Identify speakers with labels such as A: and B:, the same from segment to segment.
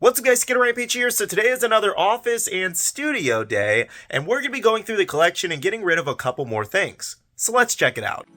A: What's up guys, SkittleRampage here. So today is another office and studio day, and we're going to be going through the collection and getting rid of a couple more things. So let's check it out.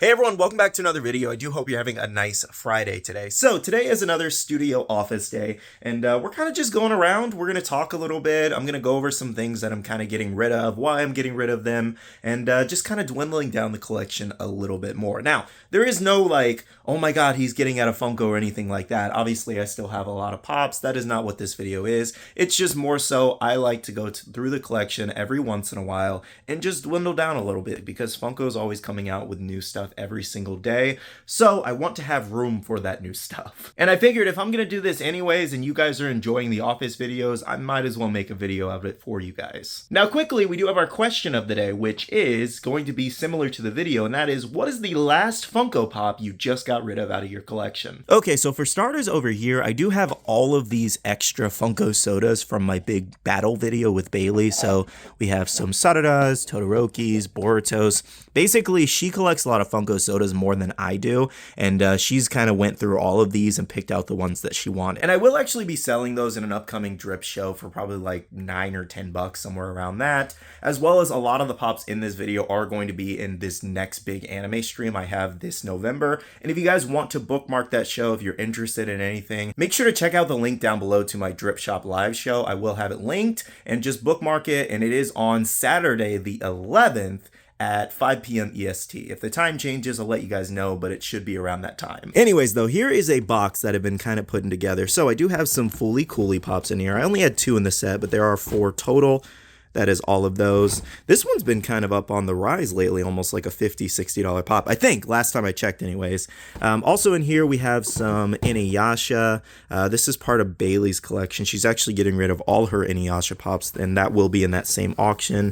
A: Hey everyone, welcome back to another video. I do hope you're having a nice Friday today. So today is another studio office day, and we're kind of just going around. We're going to talk a little bit. I'm going to go over some things that I'm kind of getting rid of, why I'm getting rid of them, and just kind of dwindling down the collection a little bit more. Now, there is no like, oh my god, he's getting out of Funko or anything like that. Obviously, I still have a lot of pops. That is not what this video is. It's just more so I like to go through the collection every once in a while and just dwindle down a little bit because Funko is always coming out with new stuff every single day, so I want to have room for that new stuff. And I figured if I'm gonna do this anyways and you guys are enjoying the office videos, I might as well make a video of it for you guys. Now quickly, we do have our question of the day, which is going to be similar to the video, and that is, what is the last Funko Pop you just got rid of out of your collection? Okay, so for starters over here, I do have all of these extra Funko sodas from my big battle video with Bailey. So we have some Saradas, Todorokis, Borutos. Basically, she collects a lot of Funko sodas more than I do, and she's kind of went through all of these and picked out the ones that she wanted. And I will actually be selling those in an upcoming drip show for probably like $9 or $10, somewhere around that, as well as a lot of the pops in this video are going to be in this next big anime stream I have this November. And if you guys want to bookmark that show, if you're interested in anything, make sure to check out the link down below to my drip shop live show. I will have it linked, and just bookmark it, and it is on Saturday the 11th at 5 p.m. EST. If the time changes, I'll let you guys know, but it should be around that time. Anyways, though, here is a box that I've been kind of putting together. So I do have some Fully Cooley pops in here. I only had 2 in the set, but there are 4 total. That is all of those. This one's been kind of up on the rise lately, almost like a $50, $60 pop, I think, last time I checked anyways. Also in here, we have some Inuyasha. This is part of Bailey's collection. She's actually getting rid of all her Inuyasha pops, and that will be in that same auction.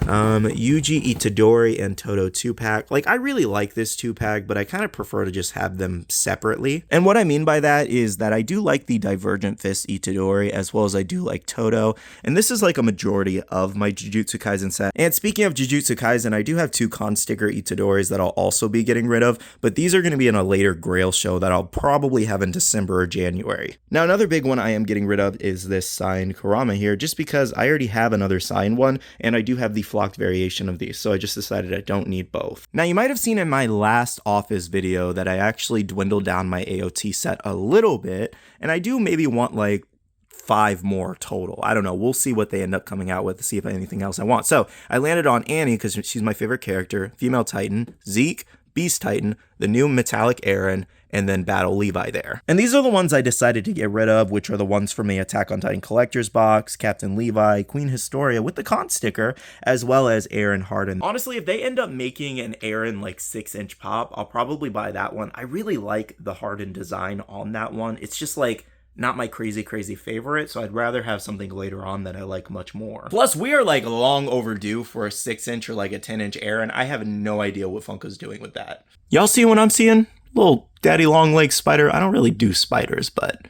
A: Yuji Itadori and Toto 2-pack. Like, I really like this 2-pack, but I kind of prefer to just have them separately. And what I mean by that is that I do like the Divergent Fist Itadori, as well as I do like Toto, and this is like a majority of my Jujutsu Kaisen set. And speaking of Jujutsu Kaisen, I do have 2 con sticker Itadoris that I'll also be getting rid of, but these are going to be in a later Grail show that I'll probably have in December or January. Now, another big one I am getting rid of is this signed Kurama here, just because I already have another signed one, and I do have the flocked variation of these, so I just decided I don't need both. Now, you might have seen in my last office video that I actually dwindled down my AOT set a little bit, and I do maybe want like 5 more total. I don't know. We'll see what they end up coming out with to see if anything else I want. So I landed on Annie because she's my favorite character, Female Titan, Zeke, Beast Titan, the new Metallic Aaron, and then Battle Levi there. And these are the ones I decided to get rid of, which are the ones from the Attack on Titan Collector's Box, Captain Levi, Queen Historia with the con sticker, as well as Aaron Harden. Honestly, if they end up making an Aaron like 6-inch pop, I'll probably buy that one. I really like the Harden design on that one. It's just like not my crazy favorite, so I'd rather have something later on that I like much more. Plus, we are like long overdue for a 6-inch or like a 10-inch Aaron. I have no idea what Funko's doing with that. Y'all see what I'm seeing? Little daddy long leg spider. I don't really do spiders, but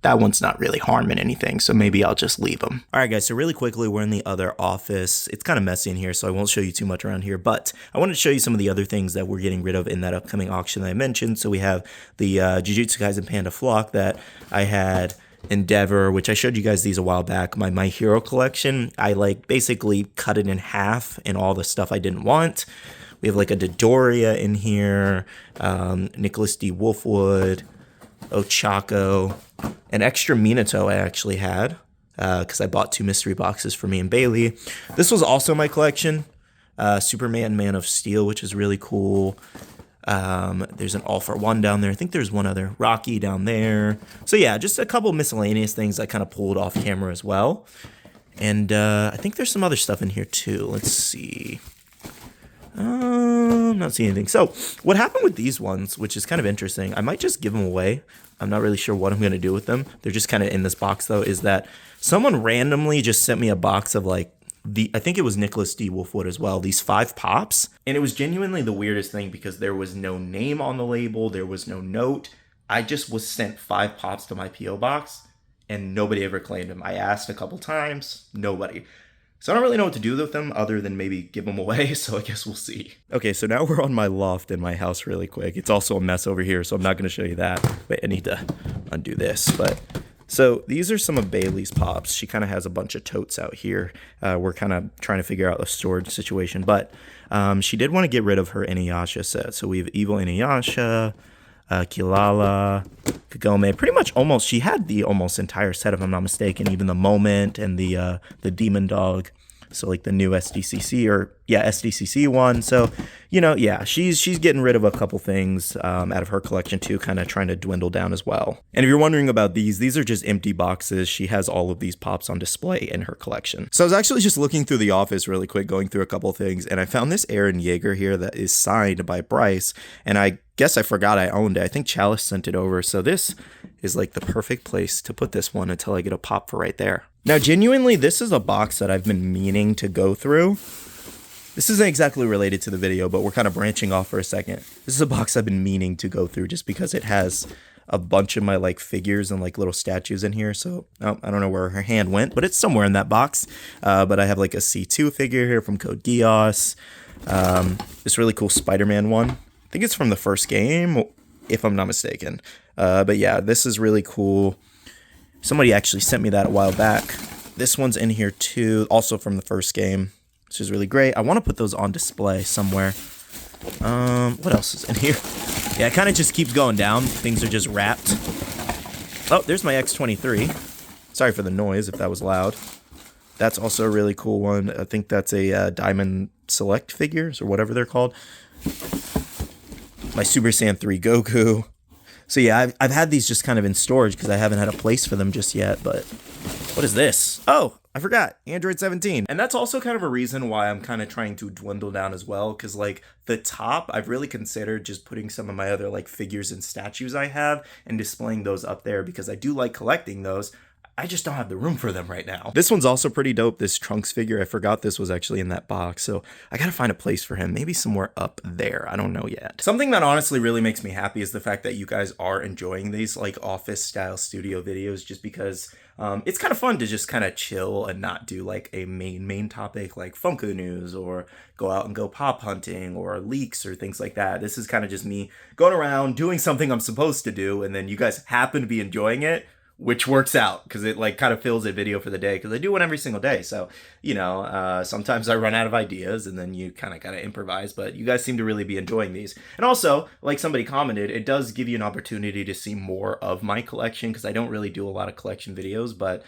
A: that one's not really harming anything, so maybe I'll just leave them. All right, guys, so really quickly, we're in the other office. It's kind of messy in here, so I won't show you too much around here, but I wanted to show you some of the other things that we're getting rid of in that upcoming auction that I mentioned. So we have the Jujutsu Kaisen Panda Flock that I had, Endeavor, which I showed you guys these a while back, my Hero collection. I like basically cut it in half and all the stuff I didn't want. We have like a Dodoria in here, Nicholas D. Wolfwood, Ochako, an extra Minato I actually had, because I bought 2 mystery boxes for me and Bailey. This was also my collection, Superman Man of Steel, which is really cool. There's an All for One down there. I think there's one other, Rocky down there. So yeah, just a couple miscellaneous things I kind of pulled off camera as well. And I think there's some other stuff in here too. Let's see. I'm not seeing anything. So what happened with these ones, which is kind of interesting, I might just give them away. I'm not really sure what I'm going to do with them. They're just kind of in this box though, is that someone randomly just sent me a box of like I think it was Nicholas D. Wolfwood as well, these 5 pops. And it was genuinely the weirdest thing because there was no name on the label. There was no note. I just was sent 5 pops to my P.O. box and nobody ever claimed them. I asked a couple times, nobody. So I don't really know what to do with them other than maybe give them away, so I guess we'll see. Okay, so now we're on my loft in my house really quick. It's also a mess over here, so I'm not going to show you that. Wait, I need to undo this. But so these are some of Bailey's pops. She kind of has a bunch of totes out here. We're kind of trying to figure out the storage situation, but she did want to get rid of her Inuyasha set. So we have Evil Inuyasha, Kilala, Kagome, pretty much almost, she had the almost entire set if I'm not mistaken, even the Moment and the Demon Dog. So like the new SDCC one. So, you know, yeah, she's getting rid of a couple things out of her collection too, kind of trying to dwindle down as well. And if you're wondering about these are just empty boxes. She has all of these pops on display in her collection. So I was actually just looking through the office really quick, going through a couple things, and I found this Eren Yeager here that is signed by Bryce, and I guess I forgot I owned it. I think Chalice sent it over, so this is like the perfect place to put this one until I get a pop for right there. Now, genuinely, this is a box that I've been meaning to go through. This isn't exactly related to the video, but we're kind of branching off for a second. This is a box I've been meaning to go through just because it has a bunch of my like figures and like little statues in here. So I don't know where her hand went, but it's somewhere in that box. But I have like a C2 figure here from Code Geass. This really cool Spider-Man one. I think it's from the first game, if I'm not mistaken. But yeah, this is really cool. Somebody actually sent me that a while back. This one's in here too, also from the first game, which is really great. I want to put those on display somewhere. What else is in here? Yeah, it kind of just keeps going down. Things are just wrapped. Oh, there's my X-23. Sorry for the noise if that was loud. That's also a really cool one. I think that's a Diamond Select figures or whatever they're called. My Super Saiyan 3 Goku. So yeah, I've had these just kind of in storage because I haven't had a place for them just yet, but what is this? Oh, I forgot, Android 17. And that's also kind of a reason why I'm kind of trying to dwindle down as well, because like the top, I've really considered just putting some of my other like figures and statues I have and displaying those up there because I do like collecting those. I just don't have the room for them right now. This one's also pretty dope, this Trunks figure. I forgot this was actually in that box, so I gotta find a place for him. Maybe somewhere up there. I don't know yet. Something that honestly really makes me happy is the fact that you guys are enjoying these like office-style studio videos just because it's kind of fun to just kind of chill and not do like a main topic like Funko news or go out and go pop hunting or leaks or things like that. This is kind of just me going around doing something I'm supposed to do, and then you guys happen to be enjoying it, which works out because it like kind of fills a video for the day because I do one every single day. So, you know, sometimes I run out of ideas and then you kind of got to improvise, but you guys seem to really be enjoying these. And also, like somebody commented, it does give you an opportunity to see more of my collection because I don't really do a lot of collection videos, but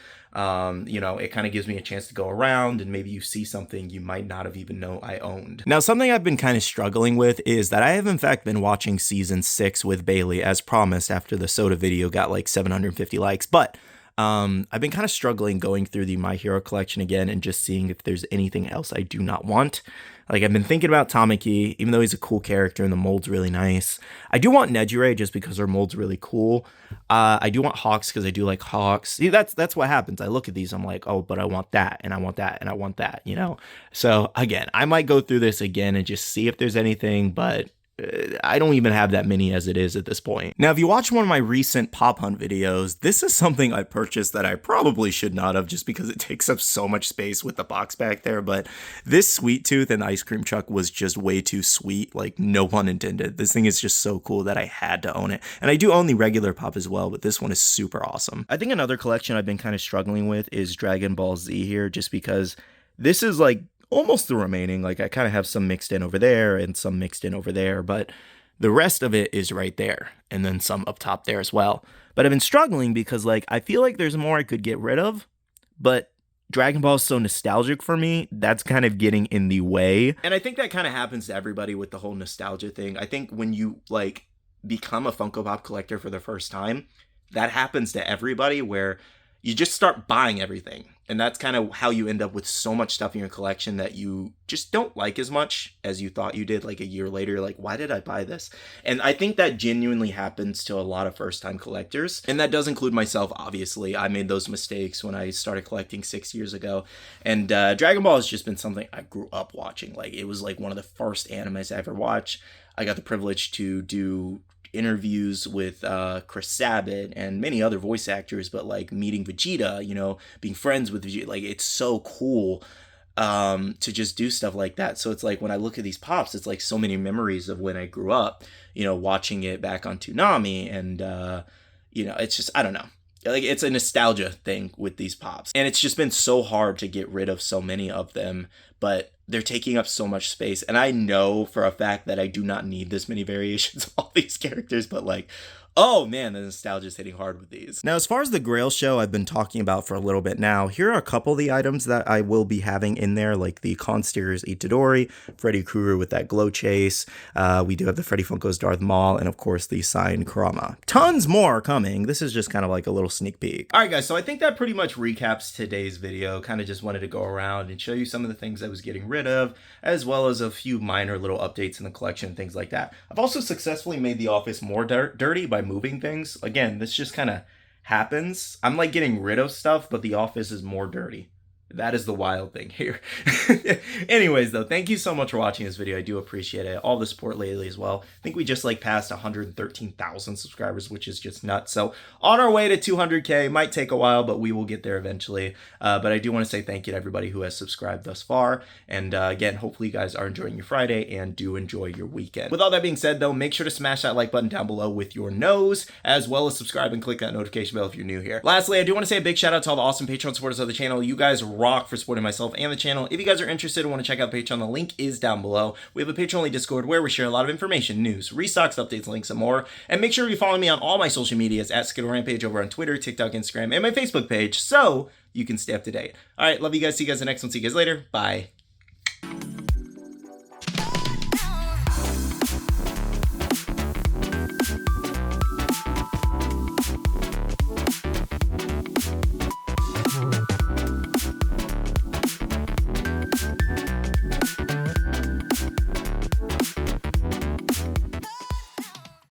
A: you know, it kind of gives me a chance to go around and maybe you see something you might not have even known I owned. Now, something I've been kind of struggling with is that I have in fact been watching season 6 with Bailey as promised after the soda video got like 750 likes, but I've been kind of struggling going through the My Hero collection again and just seeing if there's anything else I do not want. Like, I've been thinking about Tamaki, even though he's a cool character and the mold's really nice. I do want Nejire just because her mold's really cool. I do want Hawks because I do like Hawks. See, that's what happens. I look at these, I'm like, oh, but I want that, and I want that, and I want that, you know? So, again, I might go through this again and just see if there's anything, but I don't even have that many as it is at this point. Now, if you watch one of my recent Pop Hunt videos, this is something I purchased that I probably should not have just because it takes up so much space with the box back there, but this Sweet Tooth and Ice Cream Truck was just way too sweet, like no pun intended. This thing is just so cool that I had to own it. And I do own the regular Pop as well, but this one is super awesome. I think another collection I've been kind of struggling with is Dragon Ball Z here, just because this is like almost the remaining. Like, I kind of have some mixed in over there and some mixed in over there, but the rest of it is right there, and then some up top there as well. But I've been struggling because, like, I feel like there's more I could get rid of, but Dragon Ball is so nostalgic for me, that's kind of getting in the way. And I think that kind of happens to everybody with the whole nostalgia thing. I think when you, like, become a Funko Pop collector for the first time, that happens to everybody where you just start buying everything. And that's kind of how you end up with so much stuff in your collection that you just don't like as much as you thought you did like a year later. You're like, why did I buy this? And I think that genuinely happens to a lot of first-time collectors. And that does include myself, obviously. I made those mistakes when I started collecting 6 years ago. And Dragon Ball has just been something I grew up watching. Like, it was like one of the first animes I ever watched. I got the privilege to do interviews with Chris Sabat and many other voice actors, but like meeting Vegeta, you know, being friends with Vegeta, like, it's so cool to just do stuff like that. So it's like when I look at these pops, it's like so many memories of when I grew up, watching it back on Toonami, and it's just, I don't know. Like, it's a nostalgia thing with these pops. And it's just been so hard to get rid of so many of them, but they're taking up so much space. And I know for a fact that I do not need this many variations of all these characters, but like, oh man, the nostalgia is hitting hard with these. Now, as far as the Grail show I've been talking about for a little bit now, here are a couple of the items that I will be having in there, like the Consteer's Itadori, Freddy Krueger with that glow chase. We do have the Freddy Funko's Darth Maul, and of course the signed Kurama. Tons more coming. This is just kind of like a little sneak peek. All right, guys, so I think that pretty much recaps today's video. Kind of just wanted to go around and show you some of the things I was getting rid of, as well as a few minor little updates in the collection, things like that. I've also successfully made the office more dirty by moving things. Again, this just kind of happens. I'm like getting rid of stuff, but the office is more dirty. That is the wild thing here. Anyways, though, thank you so much for watching this video. I do appreciate it. All the support lately as well. I think we just like passed 113,000 subscribers, which is just nuts. So on our way to 200K. Might take a while, but we will get there eventually. But I do want to say thank you to everybody who has subscribed thus far. And again, hopefully you guys are enjoying your Friday and do enjoy your weekend. With all that being said, though, make sure to smash that like button down below with your nose, as well as subscribe and click that notification bell if you're new here. Lastly, I do want to say a big shout out to all the awesome Patreon supporters of the channel. You guys rock for supporting myself and the channel. If you guys are interested and want to check out Patreon, the link is down below. We have a Patreon-only Discord where we share a lot of information, news, restocks, updates, links, and more. And make sure you follow me on all my social medias at SkittleRampage over on Twitter, TikTok, Instagram, and my Facebook page so you can stay up to date. All right, love you guys. See you guys in the next one. See you guys later. Bye.